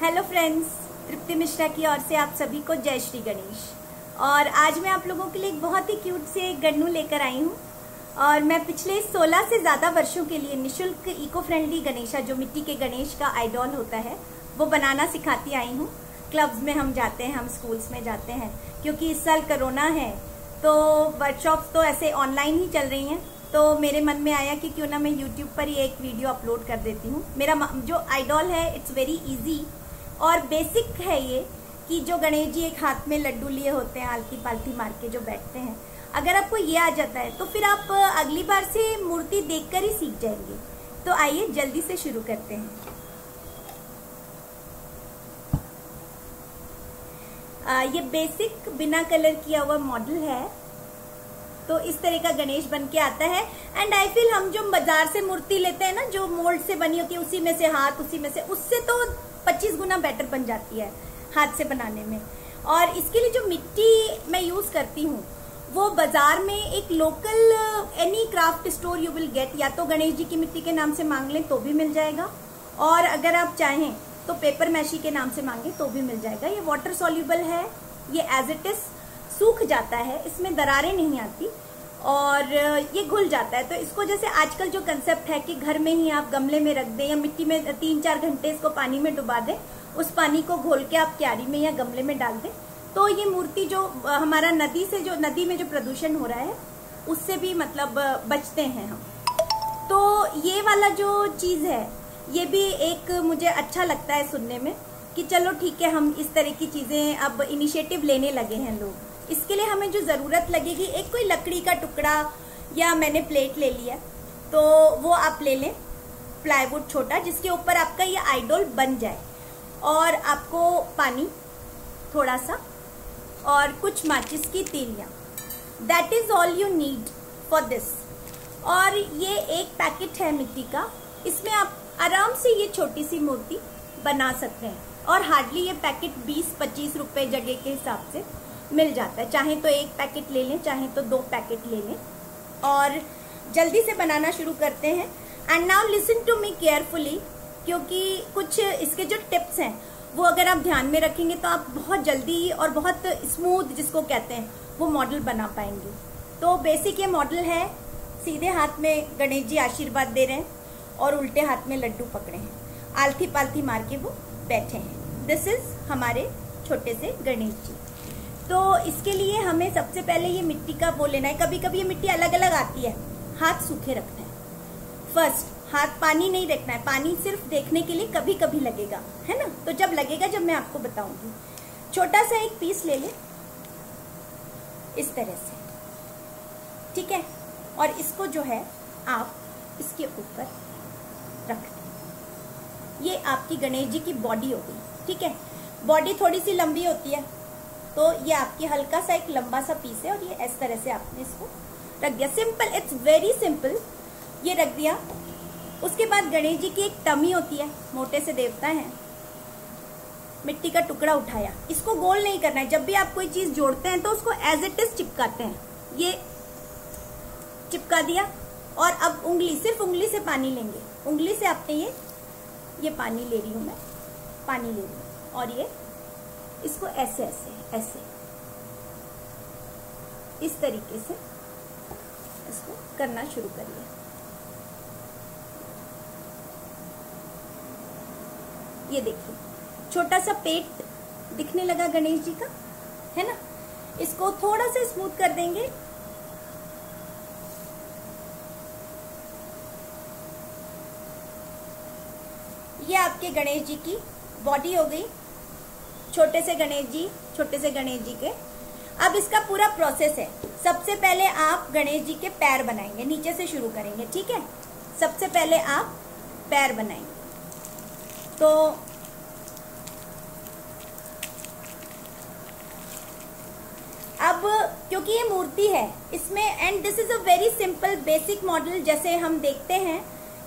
Hello friends, तृप्ति मिश्रा की ओर से आप सभी को जय श्री गणेश। और आज मैं आप लोगों के लिए एक बहुत ही क्यूट से गन्नू लेकर आई हूँ। और मैं पिछले 16 से ज़्यादा वर्षों के लिए निशुल्क इको फ्रेंडली गणेशा, जो मिट्टी के गणेश का आइडॉल होता है, वो बनाना सिखाती आई हूँ। क्लब्स में हम जाते हैं, हम स्कूल्स में जाते हैं, क्योंकि इस साल कोरोना है तो वर्कशॉप्स तो ऐसे ऑनलाइन ही चल रही हैं। तो मेरे मन में आया कि क्यों ना मैं यूट्यूब पर ही एक वीडियो अपलोड कर देती हूँ। मेरा जो आइडॉल है इट्स वेरी इजी और बेसिक है ये, कि जो गणेश जी एक हाथ में लड्डू लिए होते हैं, आलती पालती मार के जो बैठते हैं, अगर आपको ये आ जाता है तो फिर आप अगली बार से मूर्ति देखकर ही सीख जाएंगे। तो आइए जल्दी से शुरू करते हैं। ये बेसिक बिना कलर किया हुआ मॉडल है। तो इस तरह का गणेश बन के आता है। एंड आई फील हम जो बाजार से मूर्ति लेते हैं ना, जो मोल्ड से बनी होती है, उसी में से हाथ, उसी में से, उससे तो 25 गुना बेटर बन जाती है हाथ से बनाने में। और इसके लिए जो मिट्टी मैं यूज करती हूँ वो बाजार में एक local any craft store you will get, या तो गणेश जी की मिट्टी के नाम से मांग लें तो भी मिल जाएगा, और अगर आप चाहें तो पेपर मैशी के नाम से मांगे तो भी मिल जाएगा। ये वाटर सॉल्यूबल है, ये एज इट इज सूख जाता है, इसमें दरारें नहीं आती और ये घुल जाता है। तो इसको जैसे आजकल जो कंसेप्ट है कि घर में ही आप गमले में रख दें या मिट्टी में 3-4 घंटे इसको पानी में डुबा दें, उस पानी को घोल के आप क्यारी में या गमले में डाल दें, तो ये मूर्ति जो हमारा नदी में जो प्रदूषण हो रहा है उससे भी मतलब बचते हैं हम। तो ये वाला जो चीज है ये भी एक मुझे अच्छा लगता है सुनने में कि चलो ठीक है, हम इस तरह की चीजें अब इनिशिएटिव लेने लगे हैं लोग। इसके लिए हमें जो जरूरत लगेगी, एक कोई लकड़ी का टुकड़ा, या मैंने प्लेट ले लिया तो वो आप ले लें, प्लाईवुड छोटा, जिसके ऊपर आपका ये आइडॉल बन जाए। और आपको पानी थोड़ा सा और कुछ माचिस की तीलियां, that is all you need for this. और ये एक पैकेट है मिट्टी का, इसमें आप आराम से ये छोटी सी मूर्ति बना सकते हैं। और हार्डली ये पैकेट 20-25 रुपए जगह के हिसाब से मिल जाता है। चाहे तो एक पैकेट ले लें, चाहे तो 2 पैकेट ले लें, और जल्दी से बनाना शुरू करते हैं। And now listen to me carefully, क्योंकि कुछ इसके जो टिप्स हैं वो अगर आप ध्यान में रखेंगे तो आप बहुत जल्दी और बहुत स्मूथ, जिसको कहते हैं, वो मॉडल बना पाएंगे। तो बेसिक ये मॉडल है, सीधे हाथ में गणेश जी आशीर्वाद दे रहे हैं और उल्टे हाथ में लड्डू पकड़े हैं, आलती पालती मार के वो बैठे हैं। दिस इज हमारे छोटे से गणेश जी। तो इसके लिए हमें सबसे पहले ये मिट्टी का वो लेना है। कभी कभी ये मिट्टी अलग अलग आती है, हाथ सूखे रखना है। फर्स्ट, हाथ पानी नहीं रखना है, पानी सिर्फ देखने के लिए कभी कभी लगेगा, है ना। तो जब लगेगा, जब मैं आपको बताऊंगी। छोटा सा एक पीस ले ले इस तरह से, ठीक है। और इसको जो है आप इसके ऊपर रख दें। ये आपकी गणेश जी की बॉडी हो गई, ठीक है। बॉडी थोड़ी सी लंबी होती है, तो ये आपकी हल्का सा एक लंबा सा पीस है, और ये इस तरह से आपने इसको रख दिया। Simple, it's very simple. ये रख दिया। उसके बाद गणेश जी की एक टमी होती है, मोटे से देवता है, मिट्टी का टुकड़ा उठाया। इसको गोल नहीं करना है। जब भी आप कोई चीज जोड़ते हैं तो उसको एज इट इज चिपकाते हैं। ये चिपका दिया, और अब उंगली, सिर्फ उंगली से पानी लेंगे। उंगली से आपने ये पानी ले रही हूं मैं, पानी ले रही हूं, और ये इसको ऐसे ऐसे ऐसे इस तरीके से इसको करना शुरू करिए। ये देखिए, छोटा सा पेट दिखने लगा गणेश जी का, है ना। इसको थोड़ा सा स्मूथ कर देंगे। ये आपके गणेश जी की बॉडी हो गई, छोटे से गणेश जी के। अब इसका पूरा प्रोसेस है। सबसे पहले आप गणेश जी के पैर बनाएंगे, नीचे से शुरू करेंगे, ठीक है। सबसे पहले आप पैर बनाएंगे। तो अब क्योंकि ये मूर्ति है इसमें, and this is a very simple basic model, जैसे हम देखते हैं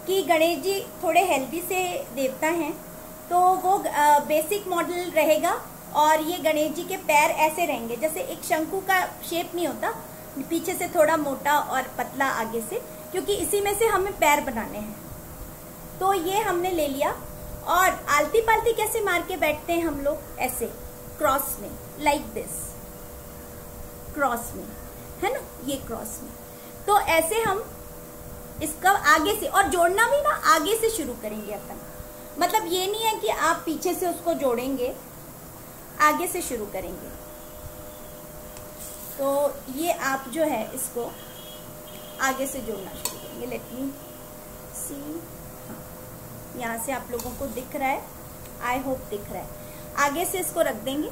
कि गणेश जी थोड़े हेल्दी से देवता हैं, तो वो बेसिक मॉडल रहेगा। और ये गणेश जी के पैर ऐसे रहेंगे, जैसे एक शंकु का शेप नहीं होता, पीछे से थोड़ा मोटा और पतला आगे से, क्योंकि इसी में से हमें पैर बनाने हैं। तो ये हमने ले लिया और आलती पालती कैसे मार के बैठते हैं हम लोग, ऐसे क्रॉस में, लाइक दिस, क्रॉस में, है ना, ये क्रॉस में। तो ऐसे हम इसका आगे से, और जोड़ना भी ना आगे से शुरू करेंगे अपन, मतलब ये नहीं है कि आप पीछे से उसको जोड़ेंगे, आगे से शुरू करेंगे। तो ये आप जो है इसको आगे से जोड़ना शुरू करेंगे। लेट मी सी, हाँ, यहाँ से आप लोगों को दिख रहा है, आई होप दिख रहा है। आगे से इसको रख देंगे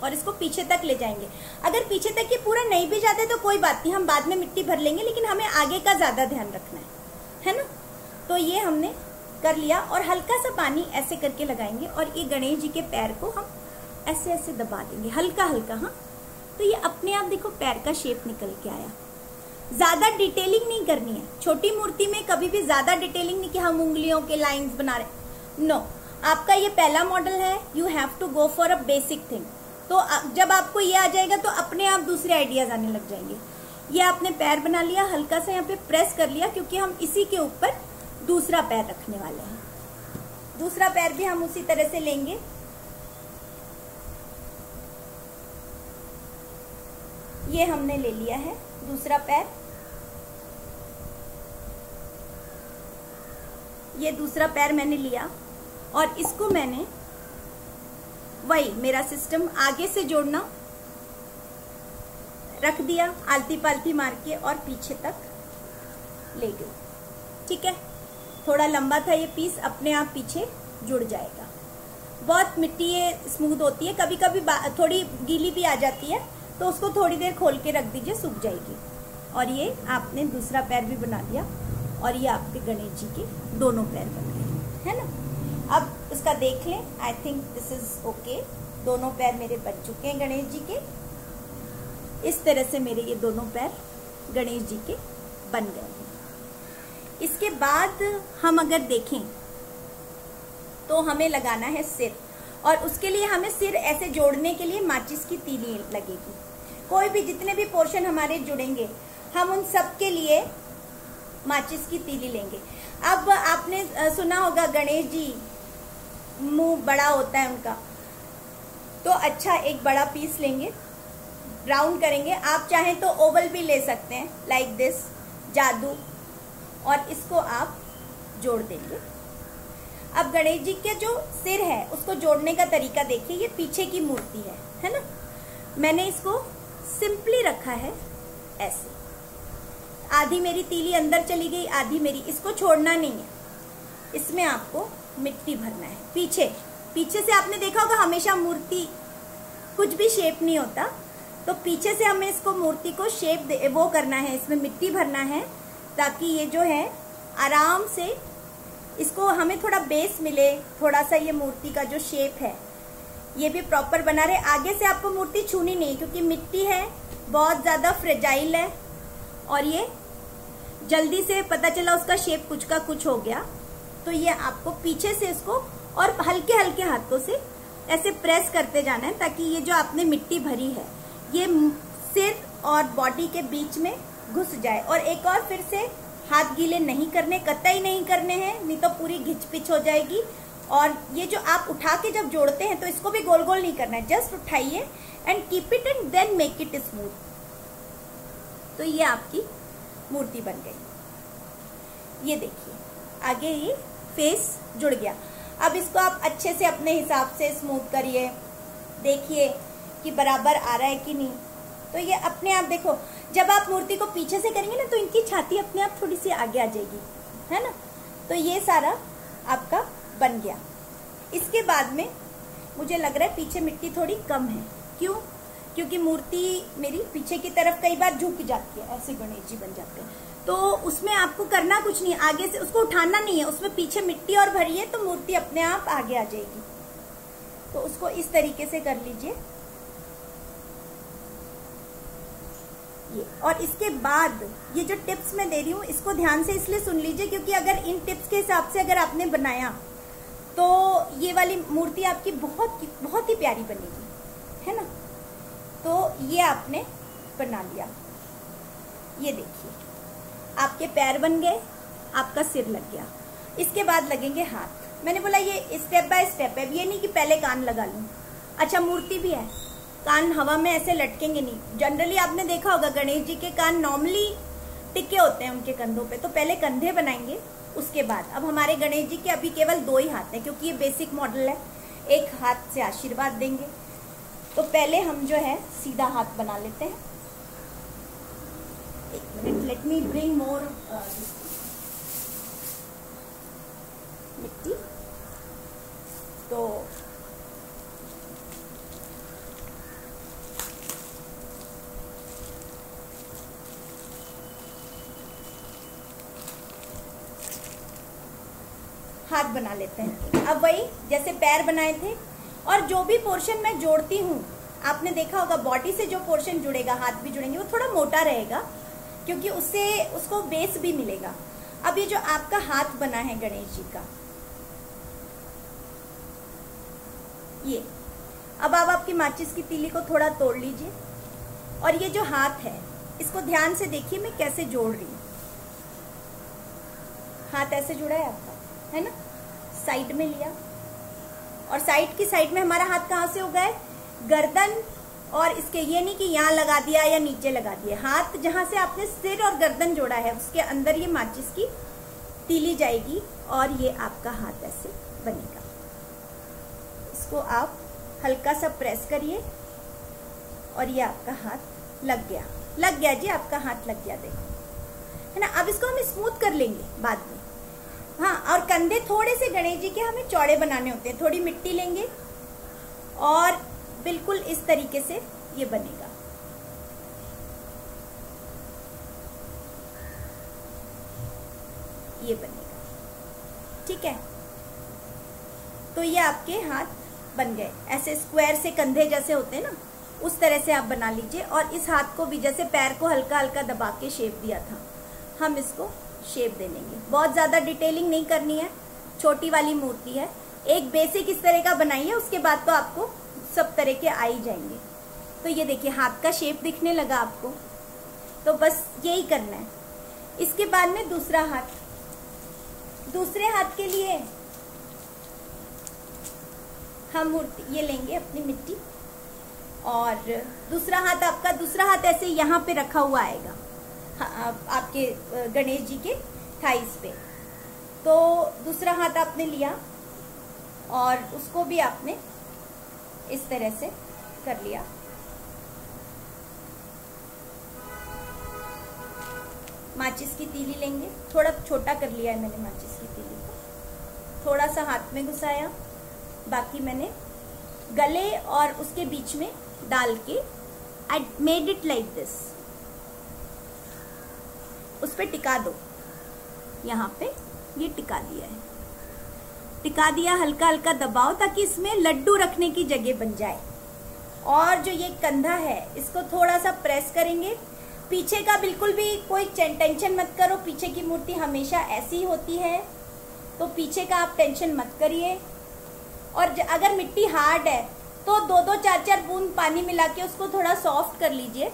और इसको पीछे तक ले जाएंगे। अगर पीछे तक ये पूरा नहीं भी जाते तो कोई बात नहीं, हम बाद में मिट्टी भर लेंगे, लेकिन हमें आगे का ज्यादा ध्यान रखना है ना। तो ये हमने कर लिया और हल्का सा पानी ऐसे करके लगाएंगे और ये गणेश जी के पैर को हम ऐसे ऐसे दबा देंगे, हल्का हल्का। हाँ, तो ये अपने आप देखो पैर का शेप निकल के आया। ज्यादा डिटेलिंग नहीं करनी है छोटी मूर्ति में, कभी भी ज्यादा डिटेलिंग नहीं कि हम उंगलियों के लाइंस बना रहे, नो। आपका ये पहला मॉडल है, you have to go for a basic thing. तो जब आपको ये आ जाएगा तो अपने आप दूसरे आइडियाज आने लग जाएंगे। ये आपने पैर बना लिया, हल्का सा यहाँ पे प्रेस कर लिया, क्योंकि हम इसी के ऊपर दूसरा पैर रखने वाले हैं। दूसरा पैर भी हम उसी तरह से लेंगे। ये हमने ले लिया है दूसरा पैर, ये दूसरा पैर मैंने लिया और इसको मैंने वही मेरा सिस्टम आगे से जोड़ना रख दिया, आलती पालती मार के और पीछे तक ले गई। ठीक है, थोड़ा लंबा था ये पीस, अपने आप पीछे जुड़ जाएगा। बहुत मिट्टी ये स्मूथ होती है, कभी कभी थोड़ी गीली भी आ जाती है, तो उसको थोड़ी देर खोल के रख दीजिए, सूख जाएगी। और ये आपने दूसरा पैर भी बना लिया और ये आपके गणेश जी के दोनों पैर बन गए, है ना। अब इसका देख लें, I think this is okay. दोनों पैर मेरे बन चुके हैं गणेश जी के। इस तरह से मेरे ये दोनों पैर गणेश जी के बन गए हैं। इसके बाद हम अगर देखें तो हमें लगाना है सिर, और उसके लिए हमें सिर ऐसे जोड़ने के लिए माचिस की तीली लगेगी। कोई भी जितने भी पोर्शन हमारे जुड़ेंगे हम उन सब के लिए माचिस की तीली लेंगे। अब आपने सुना होगा गणेश जी मुंह बड़ा होता है उनका, तो अच्छा एक बड़ा पीस लेंगे, राउंड करेंगे। आप चाहें तो ओवल भी ले सकते हैं, लाइक दिस, जादू, और इसको आप जोड़ देंगे। अब गणेश जी के जो सिर है उसको जोड़ने का तरीका देखिए। ये पीछे की मूर्ति है ना। मैंने इसको सिंपली रखा है ऐसे, आधी मेरी तीली अंदर चली गई, आधी मेरी, इसको छोड़ना नहीं है। इसमें आपको मिट्टी भरना है। पीछे से आपने देखा होगा हमेशा मूर्ति कुछ भी शेप नहीं होता, तो पीछे से हमें इसको मूर्ति को शेप वो करना है, इसमें मिट्टी भरना है, ताकि ये जो है आराम से इसको हमें थोड़ा बेस मिले, थोड़ा सा ये मूर्ति का जो शेप है ये भी प्रॉपर बना रहे। आगे से आपको मूर्ति छूनी नहीं, क्योंकि मिट्टी है, बहुत ज्यादा फ्रेजाइल है और ये जल्दी से पता चला उसका शेप कुछ का कुछ हो गया। तो ये आपको पीछे से इसको और हल्के हल्के हाथों से ऐसे प्रेस करते जाना है, ताकि ये जो आपने मिट्टी भरी है ये सिर और बॉडी के बीच में घुस जाए। और एक और फिर से हाथ गीले नहीं करने, कतई नहीं करने हैं, नहीं तो पूरी घिच पिच हो जाएगी। और ये जो आप उठा के जब जोड़ते हैं तो इसको भी गोल गोल नहीं करना है, जस्ट उठाइए and keep it and then make it smooth. तो ये आपकी मूर्ति बन गई। ये देखिए आगे ये फेस जुड़ गया। अब इसको आप अच्छे से अपने हिसाब से स्मूथ करिए, देखिए कि बराबर आ रहा है कि नहीं। तो ये अपने आप देखो, जब आप मूर्ति को पीछे से करेंगे ना तो इनकी छाती अपने आप थोड़ी सी आगे आ जाएगी, है ना। तो ये सारा आपका बन गया। इसके बाद में मुझे लग रहा है पीछे मिट्टी थोड़ी कम है। क्यों? क्योंकि मूर्ति मेरी पीछे की तरफ कई बार झुक जाती है, ऐसे गणेश जी बन जाते हैं। तो उसमें आपको करना कुछ नहीं, आगे से उसको उठाना नहीं है, उसमें पीछे मिट्टी और भरिए तो मूर्ति अपने आप आगे आ जाएगी। तो उसको इस तरीके से कर लीजिए ये। और इसके बाद ये जो टिप्स मैं दे रही हूँ इसको ध्यान से इसलिए सुन लीजिए, क्योंकि अगर इन टिप्स के हिसाब से अगर आपने बनाया तो ये वाली मूर्ति आपकी बहुत ही प्यारी बनेगी, है ना। तो ये आपने बना लिया, ये देखिए आपके पैर बन गए, आपका सिर लग गया। इसके बाद लगेंगे हाथ। मैंने बोला ये स्टेप बाय स्टेप है, ये नहीं कि पहले कान लगा लूं। अच्छा, मूर्ति भी है, कान हवा में ऐसे लटकेंगे नहीं। जनरली आपने देखा होगा गणेश जी के कान नॉर्मली टिके होते हैं उनके कंधों पे, तो पहले कंधे बनाएंगे उसके बाद। अब हमारे गणेश जी के अभी केवल 2 ही हाथ हैं, क्योंकि ये बेसिक मॉडल है, एक हाथ से आशीर्वाद देंगे। तो पहले हम जो है सीधा हाथ बना लेते हैं। एक minute, let me bring more मिट्टी। तो हाथ बना लेते हैं। अब वही जैसे पैर बनाए थे, और जो भी पोर्शन मैं जोड़ती हूँ, आपने देखा होगा बॉडी से जो पोर्शन जुड़ेगा, हाथ भी जुड़ेंगे, वो थोड़ा मोटा रहेगा, क्योंकि उससे उसको बेस भी मिलेगा। अब ये जो आपका हाथ बना है गणेश जी का, ये अब आप आपकी माचिस की तीली को थोड़ा तोड़ लीजिए, और ये जो हाथ है इसको ध्यान से देखिए मैं कैसे जोड़ रही हूँ। हाथ ऐसे जुड़ा है आपका, है ना, साइड में लिया, और साइड की साइड में हमारा हाथ कहाँ से होगा है, गर्दन, और इसके ये नहीं कि यहाँ लगा दिया या नीचे लगा दिया। हाथ जहां से आपने सिर और गर्दन जोड़ा है उसके अंदर ये माचिस की तीली जाएगी, और ये आपका हाथ ऐसे बनेगा। इसको आप हल्का सा प्रेस करिए, और ये आपका हाथ लग गया, लग गया जी, आपका हाथ लग गया, देखो, है ना। अब इसको हम स्मूथ कर लेंगे बाद में। हाँ, और कंधे थोड़े से गणेश जी के हमें चौड़े बनाने होते हैं। थोड़ी मिट्टी लेंगे और बिल्कुल इस तरीके से ये बनेगा। ये बनेगा, ठीक है। तो ये आपके हाथ बन गए, ऐसे स्क्वायर से कंधे जैसे होते हैं ना, उस तरह से आप बना लीजिए। और इस हाथ को भी जैसे पैर को हल्का हल्का दबा के शेप दिया था, हम इसको शेप दे लेंगे। बहुत ज्यादा डिटेलिंग नहीं करनी है, छोटी वाली मूर्ति है। एक बेसिक इस तरह का बनाइए, उसके बाद तो आपको सब तरह के आ ही जाएंगे। तो ये देखिए हाथ का शेप दिखने लगा आपको, तो बस यही करना है। इसके बाद में दूसरा हाथ, दूसरे हाथ के लिए हम मूर्ति ये लेंगे अपनी मिट्टी, और दूसरा हाथ आपका, दूसरा हाथ ऐसे यहाँ पे रखा हुआ आएगा आपके गणेश जी के थाइस पे। तो दूसरा हाथ आपने लिया और उसको भी आपने इस तरह से कर लिया। माचिस की तीली लेंगे, थोड़ा छोटा कर लिया है मैंने माचिस की तीली को, थोड़ा सा हाथ में घुसाया, बाकी मैंने गले और उसके बीच में डाल के I made it like this, उस पे टिका दो। यहाँ पे ये टिका दिया है, टिका दिया, हल्का हल्का दबाओ ताकि इसमें लड्डू रखने की जगह बन जाए। और जो ये कंधा है इसको थोड़ा सा प्रेस करेंगे। पीछे का बिल्कुल भी कोई टेंशन मत करो, पीछे की मूर्ति हमेशा ऐसी होती है, तो पीछे का आप टेंशन मत करिए। और अगर मिट्टी हार्ड है तो 2-2 4-4 बूंद पानी मिला के उसको थोड़ा सॉफ्ट कर लीजिए।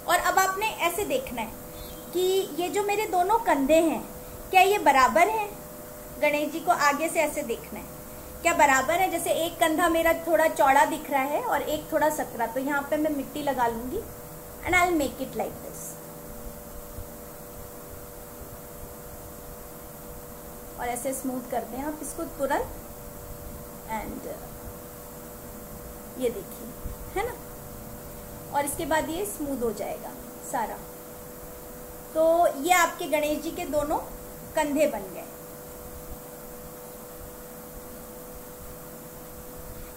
और अब आपने ऐसे देखना है कि ये जो मेरे दोनों कंधे हैं क्या ये बराबर हैं। गणेश जी को आगे से ऐसे देखना है क्या बराबर है। जैसे एक कंधा मेरा थोड़ा चौड़ा दिख रहा है और एक थोड़ा सकरा, तो यहाँ पे मैं मिट्टी लगा लूंगी and I will make it like this. और ऐसे स्मूथ करते हैं आप इसको तुरंत, एंड ये देखिए, है ना। और इसके बाद ये स्मूथ हो जाएगा सारा। तो ये आपके गणेश जी के दोनों कंधे बन गए।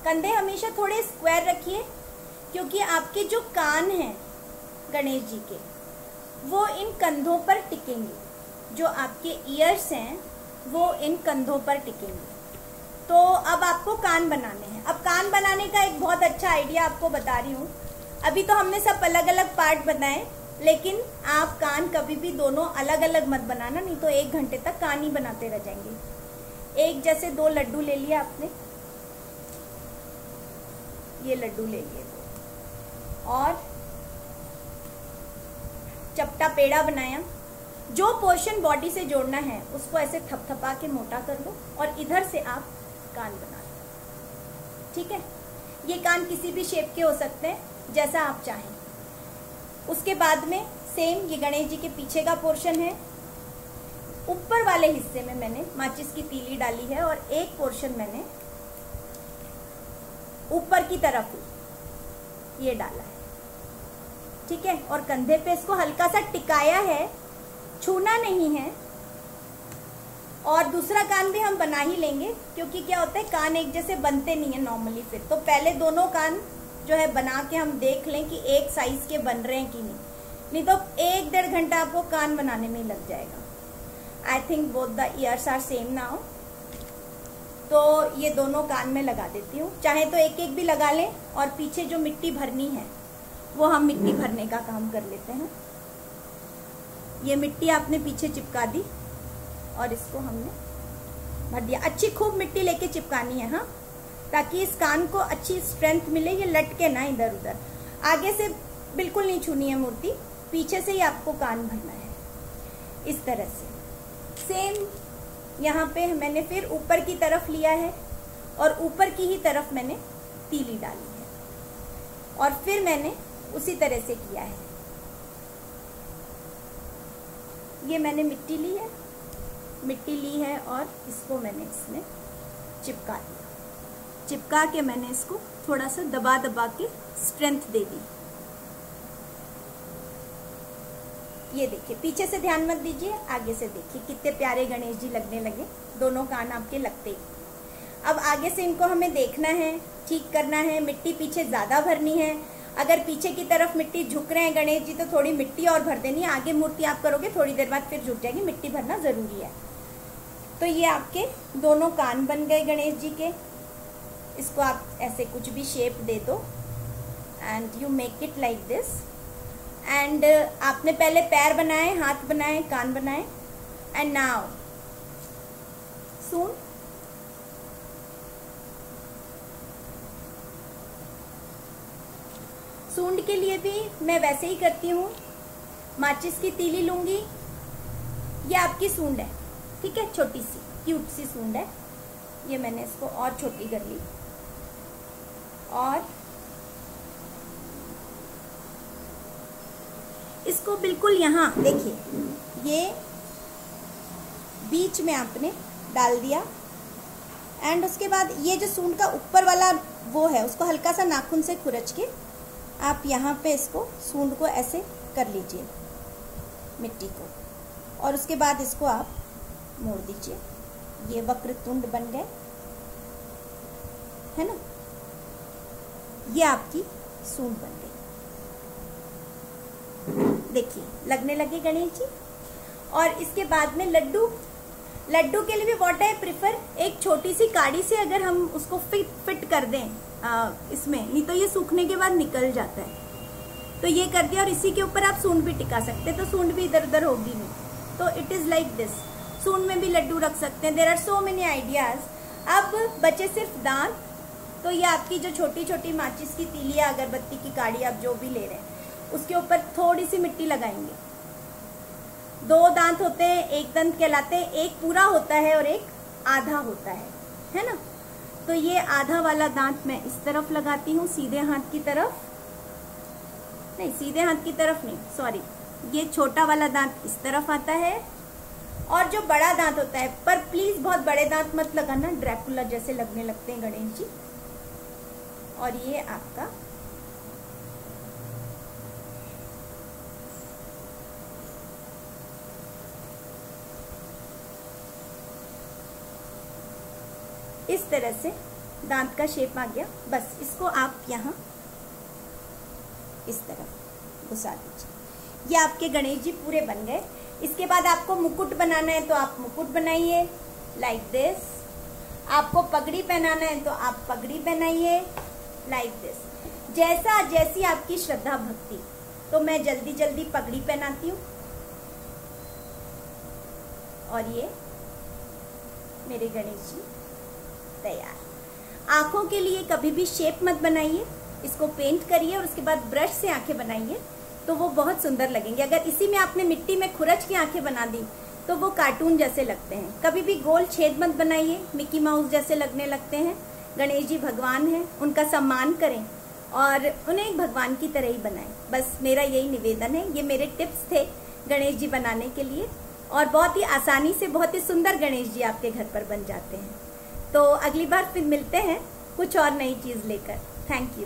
कंधे हमेशा थोड़े स्क्वायर रखिए, क्योंकि आपके जो कान हैं गणेश जी के वो इन कंधों पर टिकेंगे, जो आपके ईयर्स हैं वो इन कंधों पर टिकेंगे। तो अब आपको कान बनाने हैं। अब कान बनाने का एक बहुत अच्छा आइडिया आपको बता रही हूँ। अभी तो हमने सब अलग अलग पार्ट बनाए, लेकिन आप कान कभी भी दोनों अलग अलग मत बनाना, नहीं तो 1 घंटे तक कान ही बनाते रह जाएंगे। एक जैसे 2 लड्डू ले लिया आपने, ये लड्डू ले लिए, और चपटा पेड़ा बनाया, जो पोर्शन बॉडी से जोड़ना है उसको ऐसे थपथपा के मोटा कर लो और इधर से आप कान बना लो। ठीक है, ये कान किसी भी शेप के हो सकते हैं, जैसा आप चाहें। उसके बाद में सेम ये गणेश जी के पीछे का पोर्शन है। ऊपर वाले हिस्से में मैंने माचिस की तीली डाली है और एक पोर्शन मैंने ऊपर की तरफ ये डाला है। ठीक है, और कंधे पे इसको हल्का सा टिकाया है, छूना नहीं है। और दूसरा कान भी हम बना ही लेंगे, क्योंकि क्या होता है कान एक जैसे बनते नहीं है नॉर्मली। फिर तो पहले दोनों कान जो है बना के हम देख लें कि एक साइज के बन रहे हैं कि नहीं तो 1-1.5 घंटा आपको कान बनाने में ही लग जाएगा। I think both the years are same now. तो ये दोनों कान में लगा देती हूँ, चाहे तो एक एक भी लगा लें। और पीछे जो मिट्टी भरनी है वो हम मिट्टी भरने का काम कर लेते हैं। ये मिट्टी आपने पीछे चिपका दी और इसको हमने भर दिया। अच्छी खूब मिट्टी लेके चिपकानी है, हाँ, ताकि इस कान को अच्छी स्ट्रेंथ मिले, ये लटके ना इधर उधर। आगे से बिल्कुल नहीं छूनी है मूर्ति, पीछे से ही आपको कान भरना है इस तरह से। सेम यहाँ पे मैंने फिर ऊपर की तरफ लिया है और ऊपर की ही तरफ मैंने तीली डाली है और फिर मैंने उसी तरह से किया है। ये मैंने मिट्टी ली है और इसको मैंने इसमें चिपका दिया। चिपका के मैंने इसको थोड़ा सा दबा दबा के स्ट्रेंथ दे दी। ये देखिए, पीछे से ध्यान मत दीजिए, आगे से देखिए कितने प्यारे गणेश जी लगने लगे। दोनों कान आपके लगते ही। अब आगे से इनको हमें देखना है, ठीक करना है। मिट्टी पीछे ज्यादा भरनी है। अगर पीछे की तरफ मिट्टी झुक रहे हैं गणेश जी तो थोड़ी मिट्टी और भर देनी है। आगे मूर्ति आप करोगे थोड़ी देर बाद फिर झुक जाएगी, मिट्टी भरना जरूरी है। तो ये आपके दोनों कान बन गए गणेश जी के। इसको आप ऐसे कुछ भी शेप दे दो and you make it like this. And आपने पहले पैर बनाए, हाथ बनाए, कान बनाए, एंड नाउ सूंड। सूंड के लिए भी मैं वैसे ही करती हूँ। माचिस की तीली लूंगी, ये आपकी सूंड है, ठीक है, छोटी सी क्यूट सी सूंड है। ये मैंने इसको और छोटी कर ली और इसको बिल्कुल यहाँ देखिए, ये बीच में आपने डाल दिया। एंड उसके बाद ये जो सूंड का ऊपर वाला वो है उसको हल्का सा नाखून से खुरच के आप यहाँ पे इसको सूंड को ऐसे कर लीजिए मिट्टी को, और उसके बाद इसको आप मोड़ दीजिए। ये वक्रतुंड बन गए, है ना। ये आपकी सूंड बन गई। देखिए लगने लगे गणेश जी। और इसके बाद में लड्डू के लिए भी व्हाट आई प्रिफर, एक छोटी सी काड़ी से अगर हम उसको फिट कर दें इसमें, नहीं तो ये सूखने के बाद निकल जाता है। तो ये कर दिया और इसी के ऊपर आप सूंड भी टिका सकते हैं, तो सूंड भी इधर उधर होगी नहीं। तो इट इज लाइक दिस। सूंड में भी लड्डू रख सकते हैं। There are so many ideas. अब बचे सिर्फ दांत। तो ये आपकी जो छोटी छोटी माचिस की तीली या अगरबत्ती की काड़ी आप जो भी ले रहे हैं उसके ऊपर थोड़ी सी मिट्टी लगाएंगे। 2 दांत होते हैं, एक दंत कहलाते हैं, एक पूरा होता है और एक आधा होता है ना। तो ये आधा वाला दांत मैं इस तरफ लगाती हूँ, सीधे हाथ की तरफ नहीं, सीधे हाथ की तरफ नहीं, सॉरी, ये छोटा वाला दांत इस तरफ आता है। और जो बड़ा दांत होता है, पर प्लीज बहुत बड़े दांत मत लगाना, ड्रैकुला जैसे लगने लगते हैं गणेश जी। और ये आपका इस तरह से दांत का शेप आ गया। बस इसको आप यहाँ इस तरह घुसा दीजिए। ये आपके गणेश जी पूरे बन गए। इसके बाद आपको मुकुट बनाना है तो आप मुकुट बनाइए लाइक दिस। आपको पगड़ी पहनाना है तो आप पगड़ी पहनाइए लाइक दिस। जैसी आपकी श्रद्धा भक्ति। तो मैं जल्दी जल्दी पगड़ी पहनाती हूँ। और ये मेरे गणेश जी तैयार। आंखों के लिए कभी भी शेप मत बनाइए, इसको पेंट करिए और उसके बाद ब्रश से आंखें बनाइए। तो वो बहुत सुंदर लगेंगे। अगर इसी में आपने मिट्टी में खुरच की आंखें बना दी तो वो कार्टून जैसे लगते हैं। कभी भी गोल छेद मत बनाइए, मिकी माउस जैसे लगने लगते हैं। गणेश जी भगवान हैं, उनका सम्मान करें और उन्हें एक भगवान की तरह ही बनाएं। बस मेरा यही निवेदन है। ये मेरे टिप्स थे गणेश जी बनाने के लिए, और बहुत ही आसानी से बहुत ही सुंदर गणेश जी आपके घर पर बन जाते हैं। तो अगली बार फिर मिलते हैं कुछ और नई चीज लेकर। Thank you.